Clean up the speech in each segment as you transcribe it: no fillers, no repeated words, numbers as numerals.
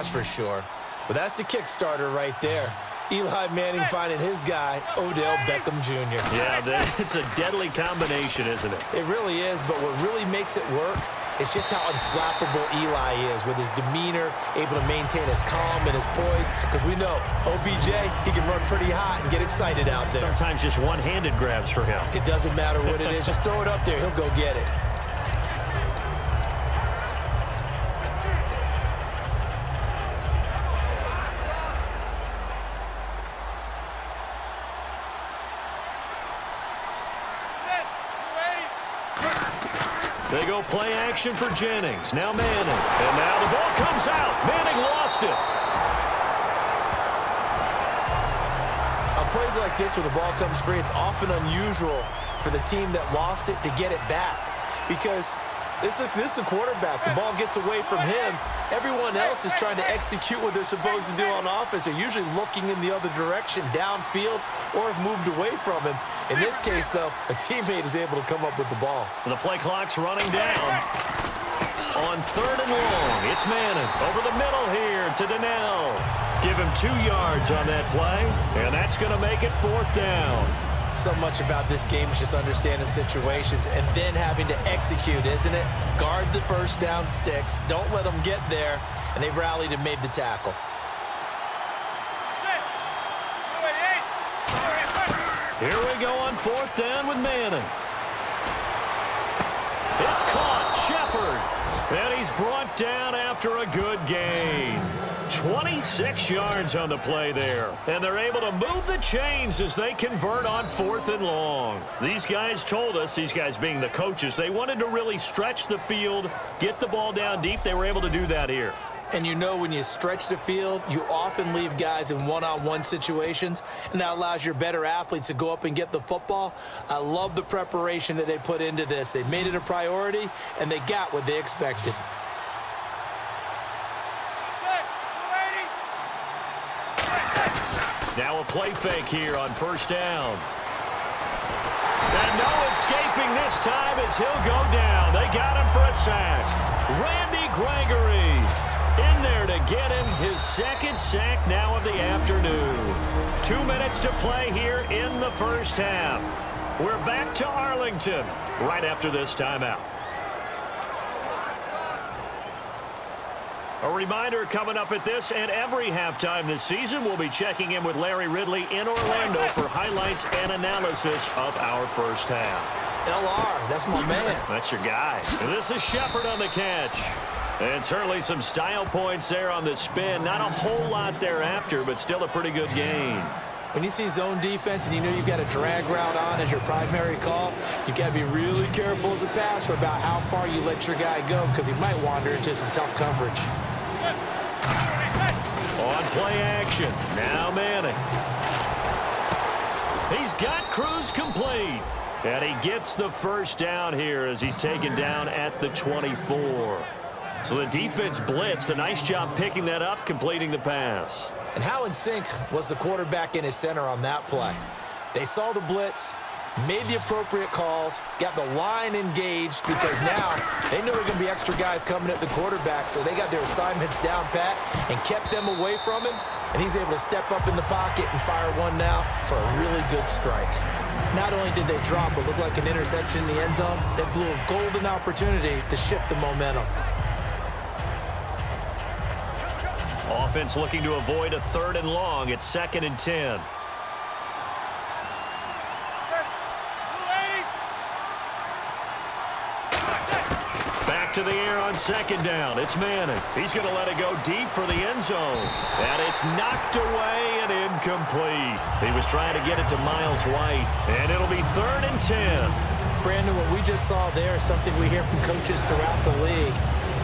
That's for sure. But that's the Kickstarter right there. Eli Manning finding his guy, Odell Beckham Jr. Yeah, it's a deadly combination, isn't it? It really is, but what really makes it work is just how unflappable Eli is with his demeanor, able to maintain his calm and his poise, because we know OBJ, he can run pretty hot and get excited out there. Sometimes just one-handed grabs for him. It doesn't matter what it is. Just throw it up there. He'll go get it. They go play action for Jennings. Now Manning. And now the ball comes out. Manning lost it. On plays like this where the ball comes free, it's often unusual for the team that lost it to get it back. Because this is the quarterback. The ball gets away from him. Everyone else is trying to execute what they're supposed to do on offense. They're usually looking in the other direction, downfield, or have moved away from him. In this case, though, a teammate is able to come up with the ball. The play clock's running down. On 3rd and long, it's Manning. Over the middle here to Donnell. Give him 2 yards on that play, and that's going to make it 4th down. So much about this game is just understanding situations and then having to execute, isn't it? Guard the first down sticks. Don't let them get there. And they rallied and made the tackle. Here we go on 4th down with Manning. It's caught. Shepard. And he's brought down after a good gain. 26 yards on the play there. And they're able to move the chains as they convert on 4th and long. These guys told us, these guys being the coaches, they wanted to really stretch the field, get the ball down deep. They were able to do that here. And you know when you stretch the field, you often leave guys in one-on-one situations, and that allows your better athletes to go up and get the football. I love the preparation that they put into this. They made it a priority, and they got what they expected. Now a play fake here on 1st down. And no escaping this time as he'll go down. They got him for a sack. Randy Gregory in there to get him his 2nd sack now of the afternoon. 2 minutes to play here in the 1st half. We're back to Arlington right after this timeout. A reminder coming up at this and every halftime this season, we'll be checking in with Larry Ridley in Orlando for highlights and analysis of our 1st half. LR, that's my man. That's your guy. This is Shepard on the catch. And certainly some style points there on the spin. Not a whole lot thereafter, but still a pretty good gain. When you see zone defense and you know you've got a drag route on as your primary call, you've got to be really careful as a passer about how far you let your guy go because he might wander into some tough coverage. On play action, now Manning. He's got Cruz complete. And he gets the 1st down here as he's taken down at the 24. So the defense blitzed. A nice job picking that up, completing the pass. And how in sync was the quarterback and his center on that play? They saw the blitz, made the appropriate calls, got the line engaged because now they know there are going to be extra guys coming at the quarterback, so they got their assignments down pat and kept them away from him, and he's able to step up in the pocket and fire one now for a really good strike. Not only did they drop what looked like an interception in the end zone, they blew a golden opportunity to shift the momentum. Offense looking to avoid a 3rd and long. It's 2nd and 10. Back to the air on 2nd down. It's Manning. He's going to let it go deep for the end zone. And it's knocked away and incomplete. He was trying to get it to Miles White. And it'll be 3rd and 10. Brandon, what we just saw there is something we hear from coaches throughout the league.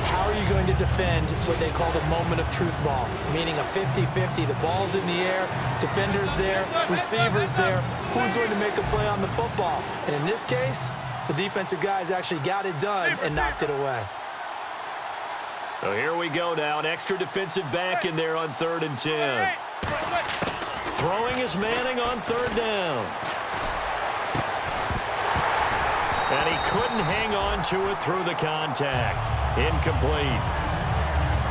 How are you going to defend what they call the moment of truth ball, meaning a 50-50? The ball's in the air, defenders there, receivers there. Who's going to make a play on the football? And in this case, the defensive guys actually got it done and knocked it away. So here we go now. An extra defensive back in there on 3rd and 10. Throwing is Manning on 3rd down. And he couldn't hang on to it through the contact. Incomplete.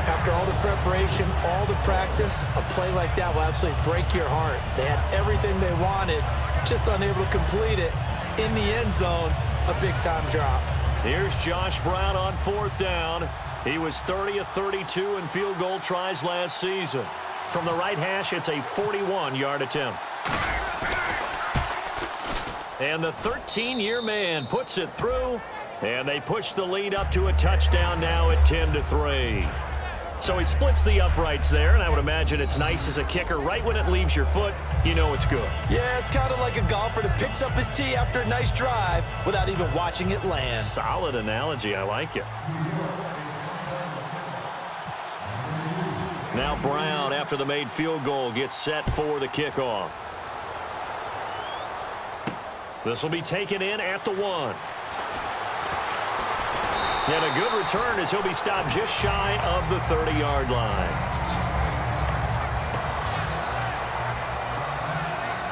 How After all the preparation, all the practice, a play like that will absolutely break your heart. They had everything they wanted, just unable to complete it. In the end zone, a big-time drop. Here's Josh Brown on 4th down. He was 30 of 32 in field goal tries last season. From the right hash, it's a 41-yard attempt. And the 13-year man puts it through, and they push the lead up to a touchdown now at 10-3. So he splits the uprights there, and I would imagine it's nice as a kicker. Right when it leaves your foot, you know it's good. Yeah, it's kind of like a golfer that picks up his tee after a nice drive without even watching it land. Solid analogy. I like it. Now Brown, after the made field goal, gets set for the kickoff. This will be taken in at the 1. And a good return as he'll be stopped just shy of the 30-yard line.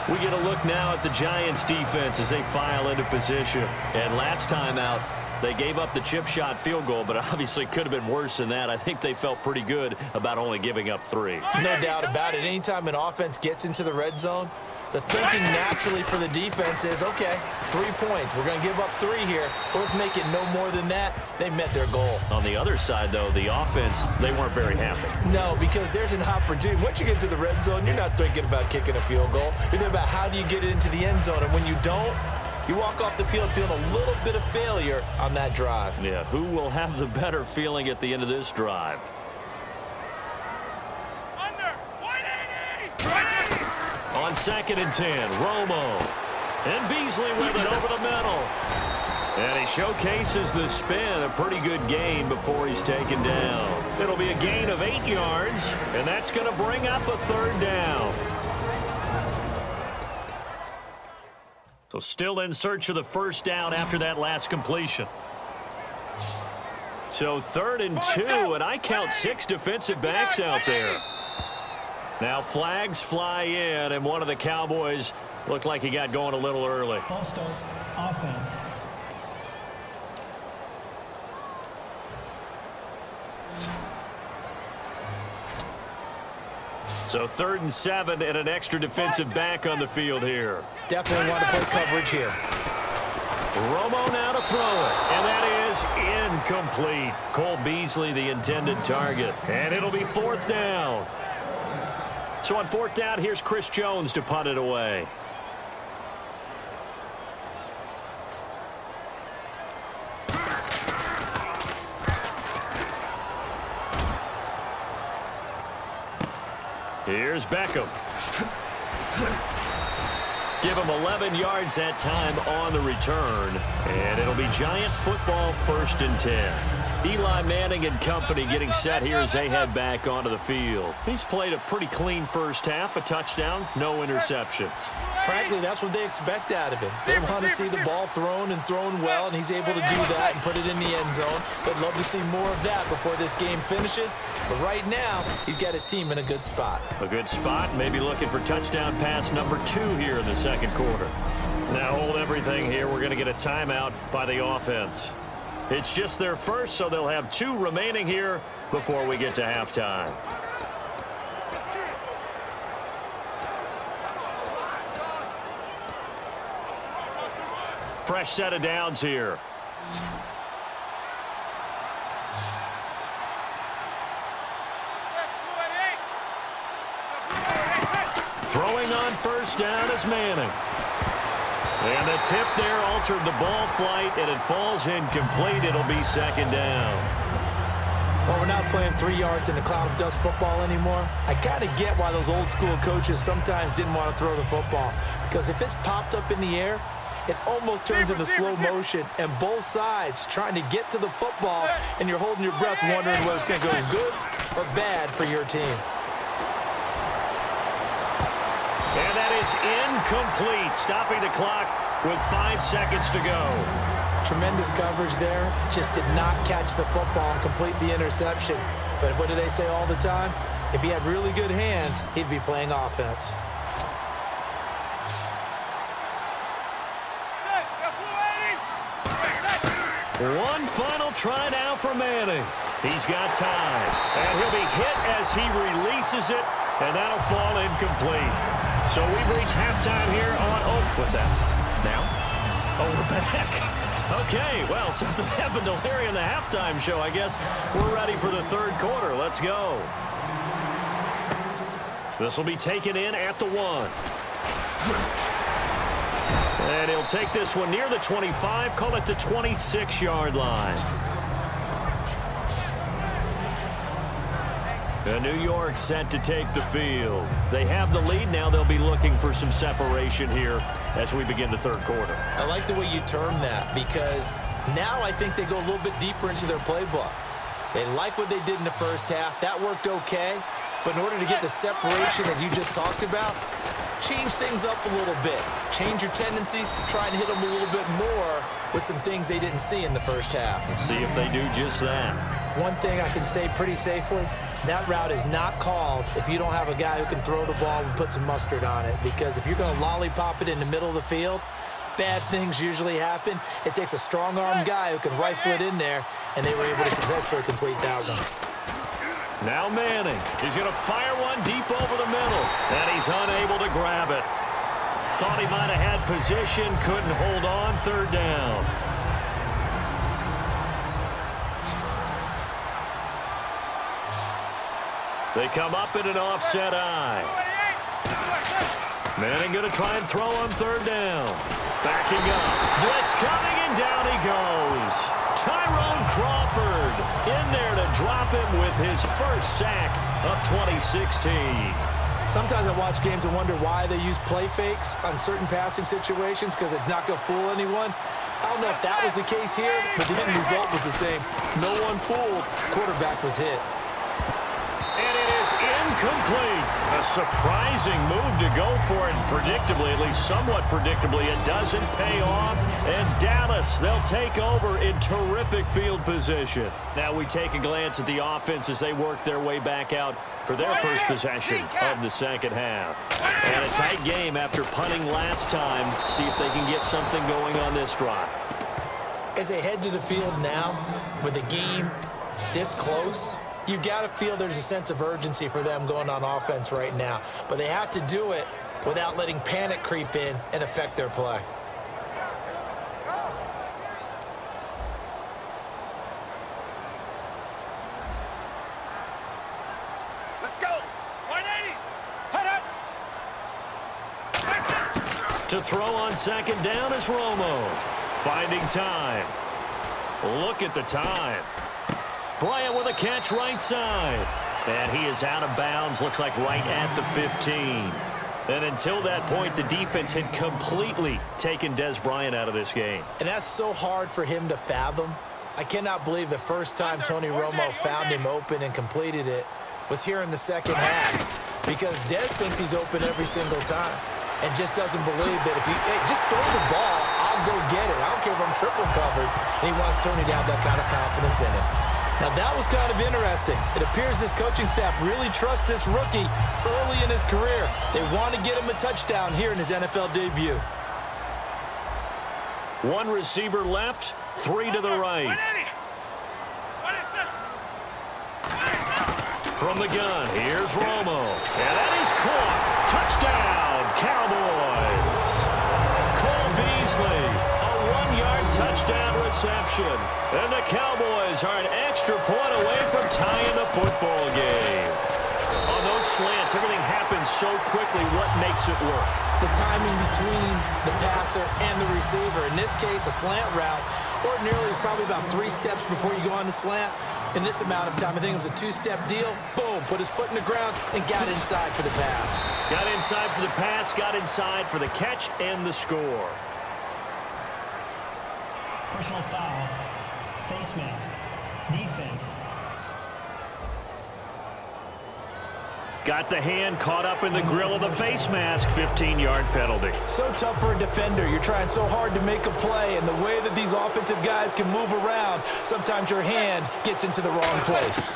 We get a look now at the Giants' defense as they file into position. And last time out, they gave up the chip shot field goal, but obviously could have been worse than that. I think they felt pretty good about only giving up 3. No doubt about it. Anytime an offense gets into the red zone, the thinking naturally for the defense is, okay, 3 points. We're going to give up 3 here, but let's make it no more than that. They met their goal. On the other side, though, the offense, they weren't very happy. No, because there's an opportunity. Once you get to the red zone, you're not thinking about kicking a field goal. You're thinking about how do you get it into the end zone, and when you don't, you walk off the field feeling a little bit of failure on that drive. Yeah, who will have the better feeling at the end of this drive? On 2nd and 10, Romo. And Beasley with it over the middle. And he showcases the spin, a pretty good gain before he's taken down. It'll be a gain of 8 yards, and that's going to bring up a 3rd down. So still in search of the 1st down after that last completion. So 3rd and 2, and I count 6 defensive backs out there. Now flags fly in, and one of the Cowboys looked like he got going a little early. False start, offense. So 3rd and 7 and an extra defensive back on the field here. Definitely want to play coverage here. Romo now to throw it, and that is incomplete. Cole Beasley, the intended target, and it'll be 4th down. So on 4th down, here's Chris Jones to punt it away. Here's Beckham. Give him 11 yards that time on the return. And it'll be Giant football 1st and 10. Eli Manning and company getting set here as they head back onto the field. He's played a pretty clean first half, a touchdown, no interceptions. Frankly, that's what they expect out of him. They want to see the ball thrown and thrown well, and he's able to do that and put it in the end zone. They'd love to see more of that before this game finishes. But right now, he's got his team in a good spot. A good spot, maybe looking for touchdown pass number 2 here in the 2nd quarter. Now hold everything here. We're going to get a timeout by the offense. It's just their first, so they'll have 2 remaining here before we get to halftime. Fresh set of downs here. Throwing on 1st down is Manning. And the tip there altered the ball flight, and it falls incomplete. It'll be 2nd down. Well, we're not playing 3 yards in a cloud of dust football anymore. I kind of get why those old school coaches sometimes didn't want to throw the football. Because if it's popped up in the air, it almost turns into slow motion, and both sides trying to get to the football, and you're holding your breath wondering whether it's going to go good or bad for your team. And that is incomplete, stopping the clock with 5 seconds to go. Tremendous coverage there. Just did not catch the football and complete the interception. But what do they say all the time? If he had really good hands, he'd be playing offense. One final try now for Manning. He's got time. And he'll be hit as he releases it, and that'll fall incomplete. So we've reached halftime here on... Oh, what's that? Now? Oh, we're back. Okay, well, something happened to Larry in the halftime show, I guess. We're ready for the third quarter. Let's go. This will be taken in at the 1. And he'll take this one near the 25, call it the 26-yard line. And New York set to take the field. They have the lead. Now they'll be looking for some separation here as we begin the third quarter. I like the way you term that because now I think they go a little bit deeper into their playbook. They like what they did in the first half. That worked okay. But in order to get the separation that you just talked about, change things up a little bit. Change your tendencies. Try and hit them a little bit more with some things they didn't see in the first half. Let's see if they do just that. One thing I can say pretty safely, that route is not called if you don't have a guy who can throw the ball and put some mustard on it. Because if you're going to lollipop it in the middle of the field, bad things usually happen. It takes a strong-armed guy who can rifle it in there, and they were able to successfully complete that one. Now Manning. He's going to fire one deep over the middle, and he's unable to grab it. Thought he might have had position, couldn't hold on, third down. They come up in an offset eye. Manning going to try and throw on third down. Backing up. Blitz coming, and down he goes. Tyrone Crawford in there to drop him with his first sack of 2016. Sometimes I watch games and wonder why they use play fakes on certain passing situations because it's not going to fool anyone. I don't know if that was the case here, but the end result was the same. No one fooled. Quarterback was hit. And it is incomplete. A surprising move to go for it. Predictably, at least somewhat predictably, it doesn't pay off. And Dallas, they'll take over in terrific field position. Now we take a glance at the offense as they work their way back out for their first possession of the second half. And a tight game after punting last time. See if they can get something going on this drive. As they head to the field now, with the game this close, you've got to feel there's a sense of urgency for them going on offense right now. But they have to do it without letting panic creep in and affect their play. Let's go. 180. Head up. To throw on second down is Romo. Finding time. Look at the time. Bryant with a catch right side. And he is out of bounds, looks like right at the 15. And until that point, the defense had completely taken Des Bryant out of this game. And that's so hard for him to fathom. I cannot believe the first time Tony Romo found him open and completed it was here in the second half. Because Des thinks he's open every single time and just doesn't believe that if you just throw the ball, I'll go get it. I don't care if I'm triple covered. And he wants Tony to have that kind of confidence in him. Now, that was kind of interesting. It appears this coaching staff really trusts this rookie early in his career. They want to get him a touchdown here in his NFL debut. One receiver left, three to the right. From the gun, here's Romo. And that is caught. Touchdown, Cowboys. Cole Beasley, a 1-yard touchdown reception. And the Cowboys are an extra point away from tying the football game. On those slants, everything happens so quickly. What makes it work? The timing between the passer and the receiver. In this case, a slant route. Ordinarily, it's probably about 3 steps before you go on the slant. In this amount of time, I think it was a 2-step deal. Boom, put his foot in the ground and got inside for the pass. Got inside for the pass, got inside for the catch and the score. Personal foul. Face mask. Defense. Got the hand caught up in the grill of the face mask. 15-yard penalty. So tough for a defender. You're trying so hard to make a play, and the way that these offensive guys can move around, sometimes your hand gets into the wrong place.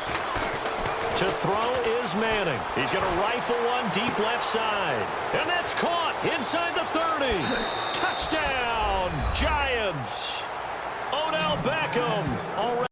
To throw is Manning. He's going to rifle one deep left side. And that's caught inside the 30. Touchdown, Giants. Oh, Odell Beckham. Already